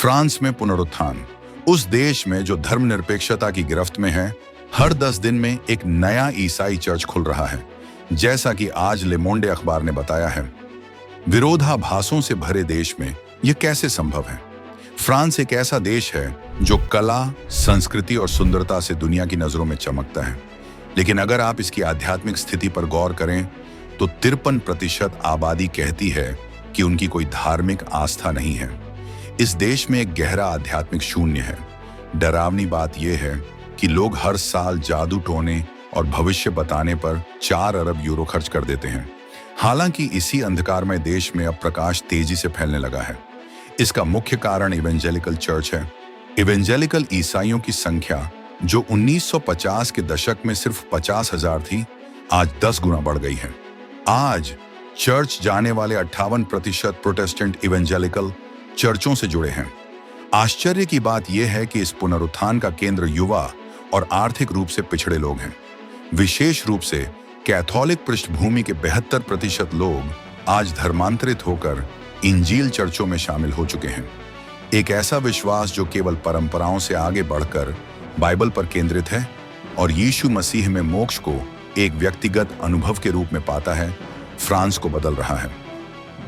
France में पुनरुत्थान। उस देश में जो धर्मनिरपेक्षता की गिरफ्त में है, हर 10 दिन में एक नया ईसाई चर्च खुल रहा है, जैसा कि आज ले मोंडे अखबार ने बताया है। विरोधाभासों से भरे देश में यह कैसे संभव है? फ्रांस एक ऐसा देश है जो कला, संस्कृति और सुंदरता से दुनिया की नजरों में चमकता है, लेकिन अगर आप इसकी आध्यात्मिक स्थिति पर गौर करें तो 53% आबादी कहती है कि उनकी कोई धार्मिक आस्था नहीं है। इस देश में एक गहरा आध्यात्मिक शून्य है। डरावनी बात यह है कि लोग हर साल जादू टोने और भविष्य बताने पर 4 अरब यूरो खर्च कर देते हैं। हालांकि इसी अंधकारमय देश में अब प्रकाश तेजी से फैलने लगा है। इसका मुख्य कारण इवेंजेलिकल चर्च है। इवेंजेलिकल ईसाइयों की संख्या, जो 1950 के दशक में सिर्फ 50,000 थी, आज 10 गुना बढ़ गई है। आज चर्च जाने वाले 58% प्रोटेस्टेंट इवेंजेलिकल चर्चों से जुड़े हैं। आश्चर्य की बात यह है कि इस पुनरुत्थान का केंद्र युवा और आर्थिक रूप से पिछड़े लोग हैं। विशेष रूप से कैथोलिक पृष्ठभूमि के 72% लोग आज धर्मांतरित होकर इंजील चर्चों में शामिल हो चुके हैं। एक ऐसा विश्वास जो केवल परंपराओं से आगे बढ़कर बाइबल पर केंद्रित है और यीशु मसीह में मोक्ष को एक व्यक्तिगत अनुभव के रूप में पाता है, फ्रांस को बदल रहा है।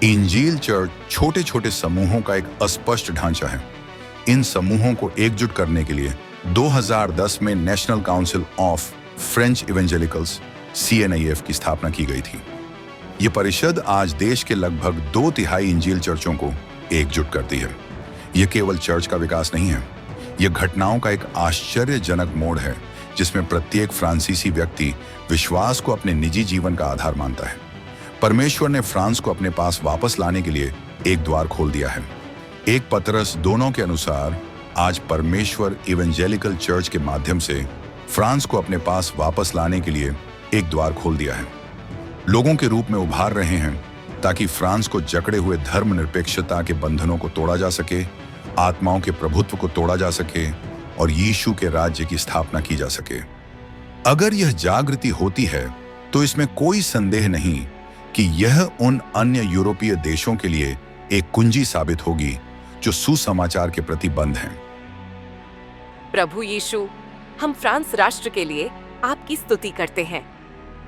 इंजील चर्च छोटे छोटे समूहों का एक अस्पष्ट ढांचा है। इन समूहों को एकजुट करने के लिए 2010 में National Council of French Evangelicals (CNIF) की स्थापना की गई थी। ये परिषद आज देश के लगभग 2/3 इंजील चर्चों को एकजुट करती है। यह केवल चर्च का विकास नहीं है, यह घटनाओं का एक आश्चर्यजनक मोड़ है जिसमें प्रत्येक फ्रांसीसी व्यक्ति विश्वास को अपने निजी जीवन का आधार मानता है। परमेश्वर ने फ्रांस को अपने पास वापस लाने के लिए एक द्वार खोल दिया है। 1 पतरस 2 के अनुसार आज परमेश्वर इवेंजेलिकल चर्च के माध्यम से फ्रांस को अपने पास वापस लाने के लिए एक द्वार खोल दिया है। लोगों के रूप में उभार रहे हैं ताकि फ्रांस को जकड़े हुए धर्मनिरपेक्षता के बंधनों को तोड़ा जा सके, आत्माओं के प्रभुत्व को तोड़ा जा सके और यीशु के राज्य की स्थापना की जा सके। अगर यह जागृति होती है तो इसमें कोई संदेह नहीं कि यह उन अन्य यूरोपीय देशों के लिए एक कुंजी साबित होगी जो सुसमाचार के प्रति बंध हैं। प्रभु यीशु, हम फ्रांस राष्ट्र के लिए आपकी स्तुति करते हैं।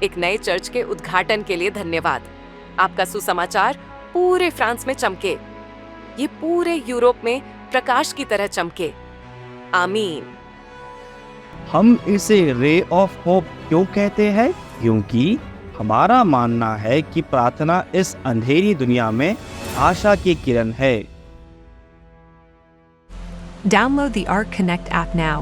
एक नए चर्च के उद्घाटन के लिए धन्यवाद। आपका सुसमाचार पूरे फ्रांस में चमके, ये पूरे यूरोप में प्रकाश की तरह चमके। आमीन। हम इसे रे ऑफ होप क्यों कहते हैं? क्योंकि हमारा मानना है कि प्रार्थना इस अंधेरी दुनिया में आशा की किरण है। Download the Arc Connect app now